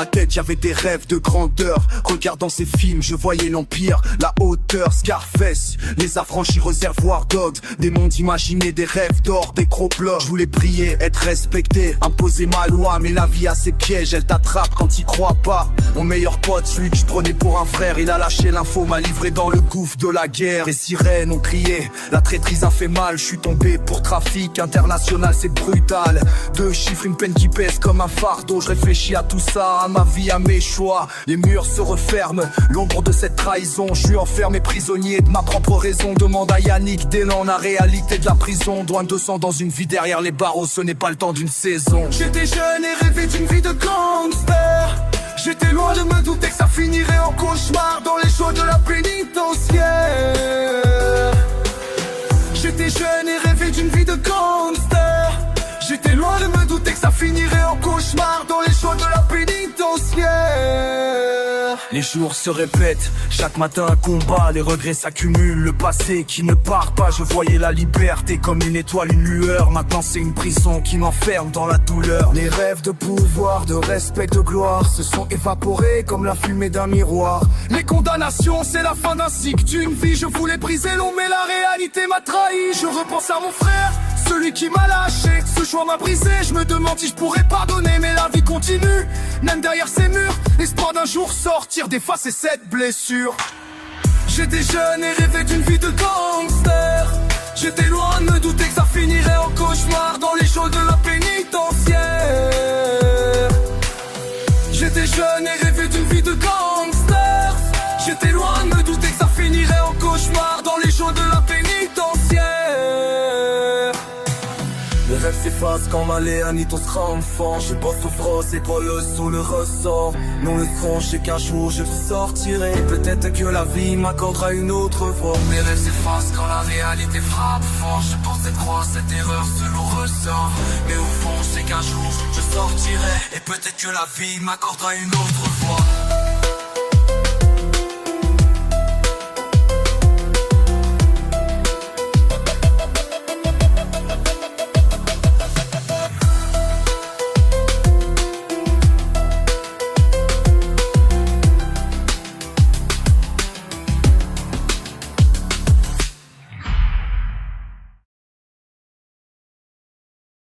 ma tête j'avais des rêves de grandeur. Regardant ces films je voyais l'empire, la hauteur, Scarface, les affranchis, Reservoir Dogs, des mondes imaginés, des rêves d'or, des gros blocs. Je voulais briller, être respecté, imposer ma loi, mais la vie a ses pièges, elle t'attrape quand t'y crois pas. Mon meilleur pote, celui que je prenais pour un frère, il a lâché l'info, m'a livré dans le gouffre de la guerre. Les sirènes ont crié, la traîtrise a fait mal, je suis tombé pour trafic international, c'est brutal. 2 chiffres, une peine qui pèse comme un fardeau. Je réfléchis à tout ça, à ma vie, à mes choix. Les murs se referment, l'ombre de cette trahison. Je suis enfermé, prisonnier de ma propre raison. Demande à Yannick Delan, la réalité de la prison. Douane 200 dans une vie derrière les barreaux, ce n'est pas le temps d'une saison. J'étais jeune et rêvais d'une vie de gangster. J'étais loin de me douter que ça finirait en cauchemar dans les shows de la pénitentiaire. J'étais jeune et rêvais d'une vie de gangster. J'étais loin de me douter que ça finirait en cauchemar dans les shows de la pénitentiaire. Les jours se répètent, chaque matin un combat, les regrets s'accumulent, le passé qui ne part pas. Je voyais la liberté comme une étoile, une lueur. Maintenant c'est une prison qui m'enferme dans la douleur. Les rêves de pouvoir, de respect, de gloire se sont évaporés comme la fumée d'un miroir. Les condamnations, c'est la fin d'un cycle, d'une vie. Je voulais briser l'ombre mais la réalité m'a trahi. Je repense à mon frère, celui qui m'a lâché. Ce choix m'a brisé, je me demande si je pourrais pardonner. Mais la vie continue, même derrière ces murs. L'espoir d'un jour sortir, d'effacer cette blessure. J'étais jeune et rêvais d'une vie de gangster. J'étais loin de me douter que ça finirait en cauchemar dans les shows de la pénitentiaire. J'étais jeune et rêvais d'une vie de gangster. J'étais loin de me douter que ça finirait en cauchemar dans les shows de la pénitentiaire. Les rêves s'effacent quand Maléanite on sera enfant. J'ai beau souffrance et toi le sous le ressort. Non le tronc, je sais qu'un jour je sortirai. Et peut-être que la vie m'accordera une autre forme. Les rêves s'effacent quand la réalité frappe fort. Je pensais croire cette erreur selon ressort. Mais au fond je sais qu'un jour je sortirai. Et peut-être que la vie m'accordera une autre fois.